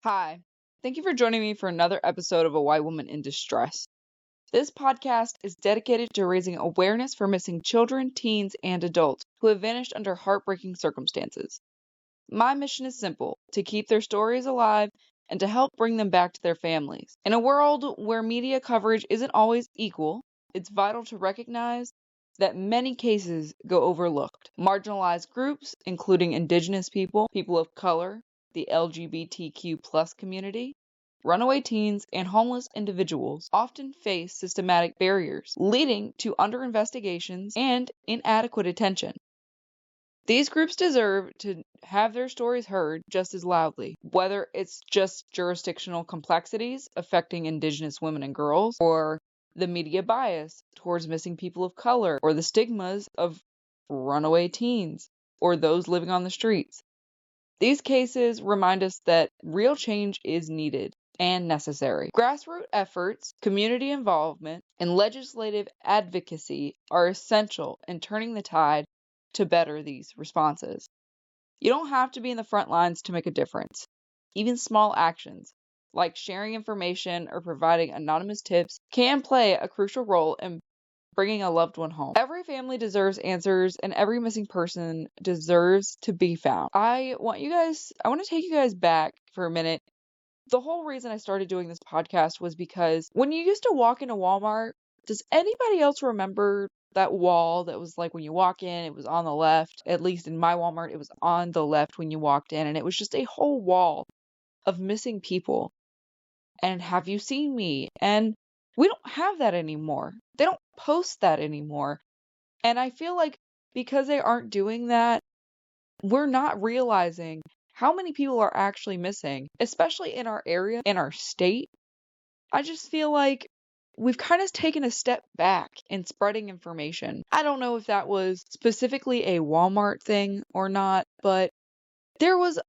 Hi, thank you for joining me for another episode of A White Woman in Distress. This podcast is dedicated to raising awareness for missing children, teens, and adults who have vanished under heartbreaking circumstances. My mission is simple: to keep their stories alive and to help bring them back to their families. In a world where media coverage isn't always equal, it's vital to recognize that many cases go overlooked. Marginalized groups, including Indigenous people, people of color, the LGBTQ plus community, runaway teens, and homeless individuals often face systematic barriers, leading to underinvestigations and inadequate attention. These groups deserve to have their stories heard just as loudly, whether it's just jurisdictional complexities affecting Indigenous women and girls, or the media bias towards missing people of color, or the stigmas of runaway teens, or those living on the streets. These cases remind us that real change is needed and necessary. Grassroots efforts, community involvement, and legislative advocacy are essential in turning the tide to better these responses. You don't have to be in the front lines to make a difference. Even small actions, like sharing information or providing anonymous tips, can play a crucial role in bringing a loved one home. Every family deserves answers, and every missing person deserves to be found. I want to take you guys back for a minute. The whole reason I started doing this podcast was because when you used to walk into Walmart, does anybody else remember that wall that was like when you walk in, it was on the left? At least in my Walmart, it was on the left when you walked in, and it was just a whole wall of missing people. And have you seen me? And we don't have that anymore. They don't post that anymore. And I feel like because they aren't doing that, we're not realizing how many people are actually missing, especially in our area, in our state. I just feel like we've kind of taken a step back in spreading information. I don't know if that was specifically a Walmart thing or not, but there was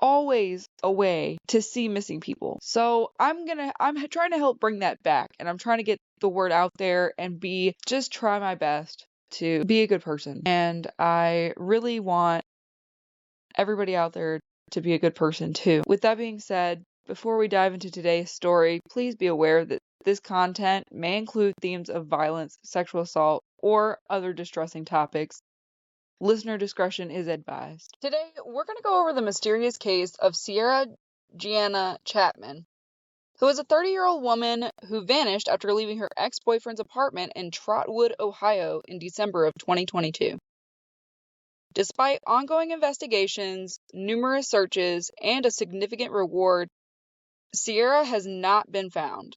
always a way to see missing people. So I'm trying to help bring that back, and I'm trying to get the word out there and just try my best to be a good person. And I really want everybody out there to be a good person too. With that being said, before we dive into today's story, please be aware that this content may include themes of violence, sexual assault, or other distressing topics. Listener discretion is advised. Today, we're going to go over the mysterious case of Cierra Jeanna Chapman, who is a 30-year-old woman who vanished after leaving her ex-boyfriend's apartment in Trotwood, Ohio in December of 2022. Despite ongoing investigations, numerous searches, and a significant reward, Cierra has not been found,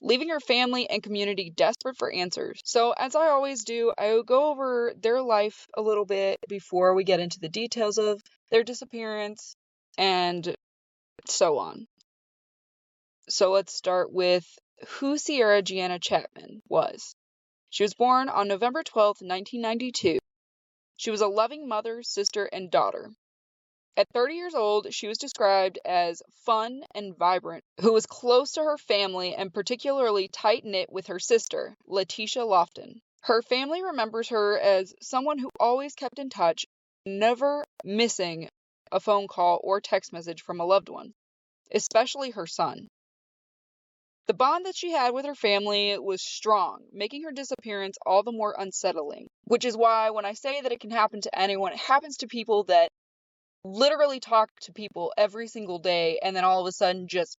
leaving her family and community desperate for answers. So, as I always do, I will go over their life a little bit before we get into the details of their disappearance and so on. So let's start with who Cierra Jeanna Chapman was. She was born on November 12, 1992. She was a loving mother, sister, and daughter. At 30 years old, she was described as fun and vibrant, who was close to her family and particularly tight-knit with her sister, Letitia Lofton. Her family remembers her as someone who always kept in touch, never missing a phone call or text message from a loved one, especially her son. The bond that she had with her family was strong, making her disappearance all the more unsettling, which is why when I say that it can happen to anyone, it happens to people that literally talk to people every single day and then all of a sudden just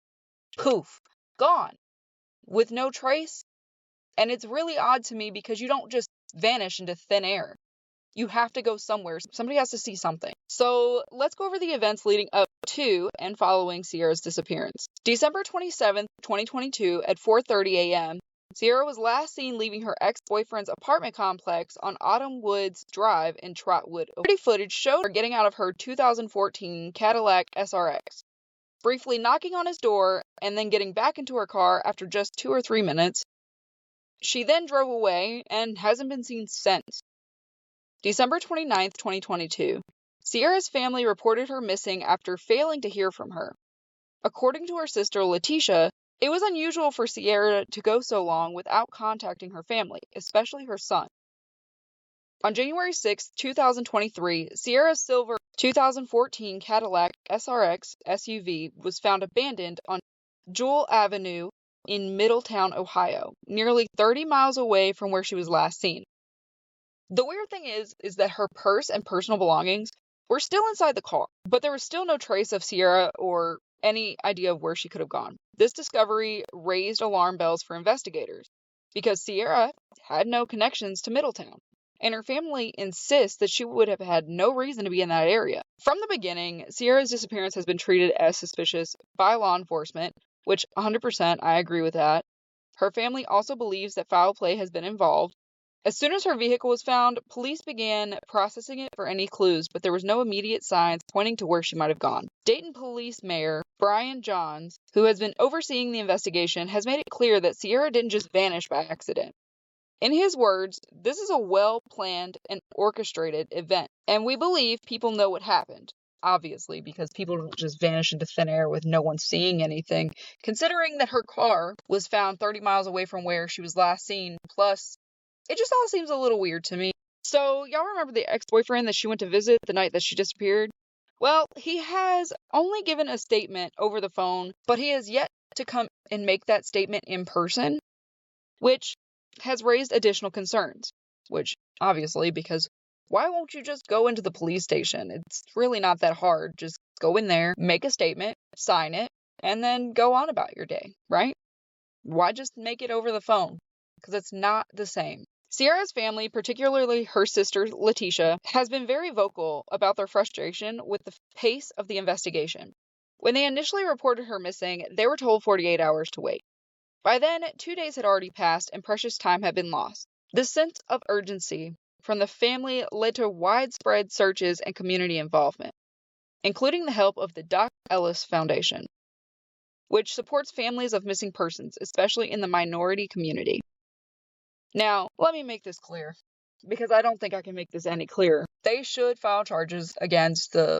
poof, gone with no trace. And it's really odd to me because you don't just vanish into thin air. You have to go somewhere. Somebody has to see something. So let's go over the events leading up to and following Cierra's disappearance. December 27th, 2022 at 4:30 a.m., Cierra was last seen leaving her ex-boyfriend's apartment complex on Autumn Woods Drive in Trotwood. Security footage showed her getting out of her 2014 Cadillac SRX, briefly knocking on his door and then getting back into her car after just 2 or 3 minutes. She then drove away and hasn't been seen since. December 29th, 2022, Cierra's family reported her missing after failing to hear from her. According to her sister Letitia, it was unusual for Cierra to go so long without contacting her family, especially her son. On January 6, 2023, Cierra's silver 2014 Cadillac SRX SUV was found abandoned on Jewel Avenue in Middletown, Ohio, nearly 30 miles away from where she was last seen. The weird thing is that her purse and personal belongings were still inside the car, but there was still no trace of Cierra or any idea of where she could have gone. This discovery raised alarm bells for investigators because Cierra had no connections to Middletown, and her family insists that she would have had no reason to be in that area. From the beginning, Cierra's disappearance has been treated as suspicious by law enforcement, which 100% I agree with that. Her family also believes that foul play has been involved. As soon as her vehicle was found, police began processing it for any clues, but there was no immediate signs pointing to where she might have gone. Dayton Police Mayor Brian Johns, who has been overseeing the investigation, has made it clear that Cierra didn't just vanish by accident. In his words, this is a well-planned and orchestrated event, and we believe people know what happened. Obviously, because people don't just vanish into thin air with no one seeing anything, considering that her car was found 30 miles away from where she was last seen, plus it just all seems a little weird to me. So, y'all remember the ex-boyfriend that she went to visit the night that she disappeared? Well, he has only given a statement over the phone, but he has yet to come and make that statement in person, which has raised additional concerns. Which, obviously, because why won't you just go into the police station? It's really not that hard. Just go in there, make a statement, sign it, and then go on about your day, right? Why just make it over the phone? Because it's not the same. Cierra's family, particularly her sister Letitia, has been very vocal about their frustration with the pace of the investigation. When they initially reported her missing, they were told 48 hours to wait. By then, 2 days had already passed and precious time had been lost. The sense of urgency from the family led to widespread searches and community involvement, including the help of the Dr. Ellis Foundation, which supports families of missing persons, especially in the minority community. Now, let me make this clear, because I don't think I can make this any clearer. They should file charges against the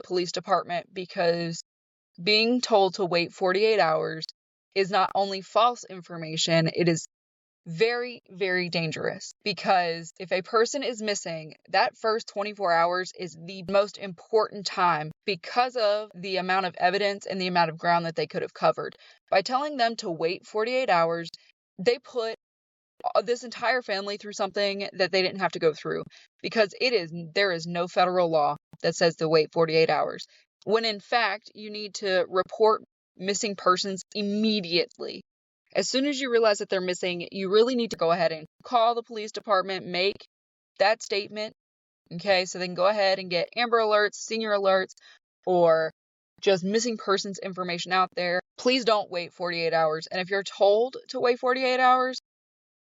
police department because being told to wait 48 hours is not only false information, it is very, very dangerous. Because if a person is missing, that first 24 hours is the most important time because of the amount of evidence and the amount of ground that they could have covered. By telling them to wait 48 hours, they put this entire family through something that they didn't have to go through, because there is no federal law that says to wait 48 hours, when in fact you need to report missing persons immediately. As soon as you realize that they're missing, you really need to go ahead and call the police department, make that statement, okay, so they can go ahead and get Amber Alerts, Senior Alerts, or just missing persons information out there. Please don't wait 48 hours. And if you're told to wait 48 hours,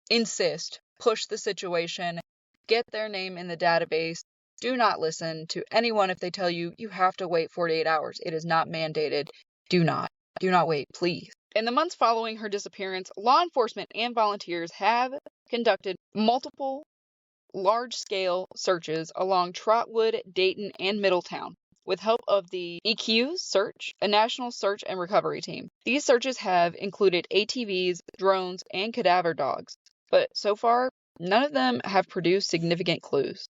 insist, push the situation, get their name in the database. Do not listen to anyone if they tell you you have to wait 48 hours. It is not mandated. Do not wait, please. In the months following her disappearance, law enforcement and volunteers have conducted multiple large-scale searches along Trotwood, Dayton, and Middletown, with help of the EQ Search, a national search and recovery team. These searches have included ATVs, drones, and cadaver dogs, but so far, none of them have produced significant clues.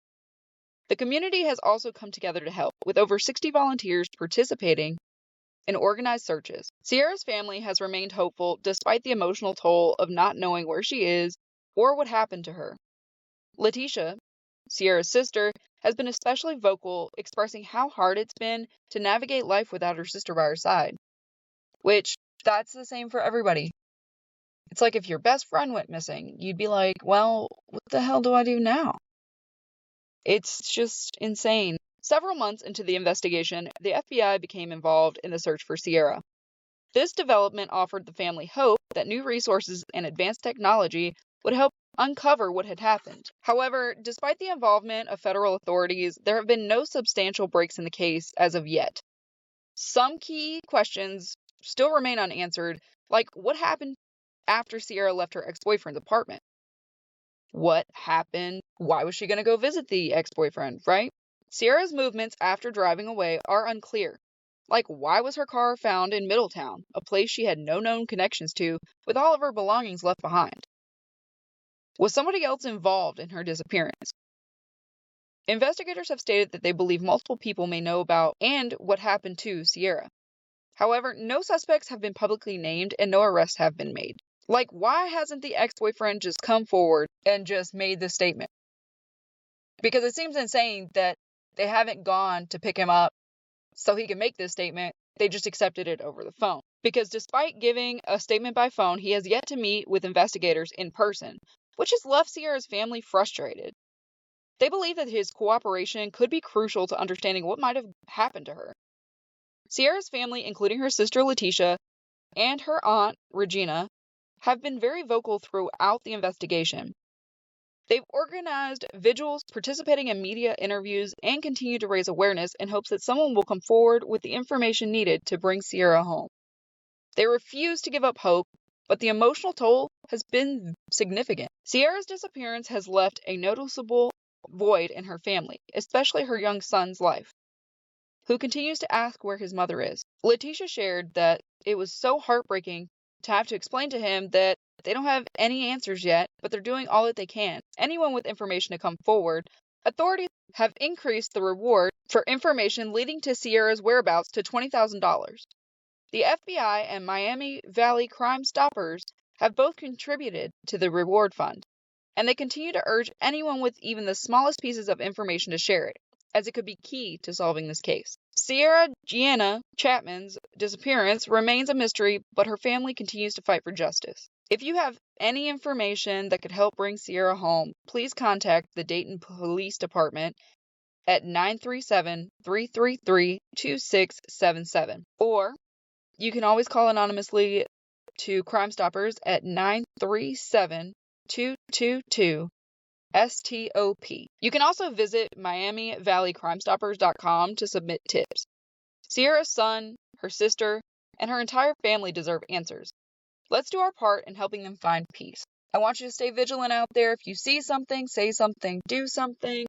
The community has also come together to help, with over 60 volunteers participating in organized searches. Cierra's family has remained hopeful despite the emotional toll of not knowing where she is or what happened to her. Letitia, Cierra's sister, has been especially vocal, expressing how hard it's been to navigate life without her sister by her side. Which, that's the same for everybody. It's like if your best friend went missing, you'd be like, well, what the hell do I do now? It's just insane. Several months into the investigation, the FBI became involved in the search for Cierra. This development offered the family hope that new resources and advanced technology would help uncover what had happened. However, despite the involvement of federal authorities, there have been no substantial breaks in the case as of yet. Some key questions still remain unanswered, like what happened after Cierra left her ex-boyfriend's apartment? What happened? Why was she going to go visit the ex-boyfriend, right? Cierra's movements after driving away are unclear. Like, why was her car found in Middletown, a place she had no known connections to, with all of her belongings left behind? Was somebody else involved in her disappearance? Investigators have stated that they believe multiple people may know about and what happened to Cierra. However, no suspects have been publicly named and no arrests have been made. Like, why hasn't the ex-boyfriend just come forward and just made this statement? Because it seems insane that they haven't gone to pick him up so he can make this statement. They just accepted it over the phone. Because despite giving a statement by phone, he has yet to meet with investigators in person, which has left Cierra's family frustrated. They believe that his cooperation could be crucial to understanding what might have happened to her. Cierra's family, including her sister Letitia and her aunt Regina, have been very vocal throughout the investigation. They've organized vigils, participating in media interviews, and continue to raise awareness in hopes that someone will come forward with the information needed to bring Cierra home. They refuse to give up hope, but the emotional toll has been significant. Cierra's disappearance has left a noticeable void in her family, especially her young son's life, who continues to ask where his mother is. Letitia shared that it was so heartbreaking to have to explain to him that they don't have any answers yet, but they're doing all that they can. Anyone with information to come forward. Authorities have increased the reward for information leading to Cierra's whereabouts to $20,000. The FBI and Miami Valley Crime Stoppers have both contributed to the reward fund, and they continue to urge anyone with even the smallest pieces of information to share it, as it could be key to solving this case. Cierra Jeanna Chapman's disappearance remains a mystery, but her family continues to fight for justice. If you have any information that could help bring Cierra home, please contact the Dayton Police Department at 937-333-2677. Or you can always call anonymously to Crime Stoppers at 937-222-STOP. You can also visit MiamiValleyCrimeStoppers.com to submit tips. Cierra's son, her sister, and her entire family deserve answers. Let's do our part in helping them find peace. I want you to stay vigilant out there. If you see something, say something, do something.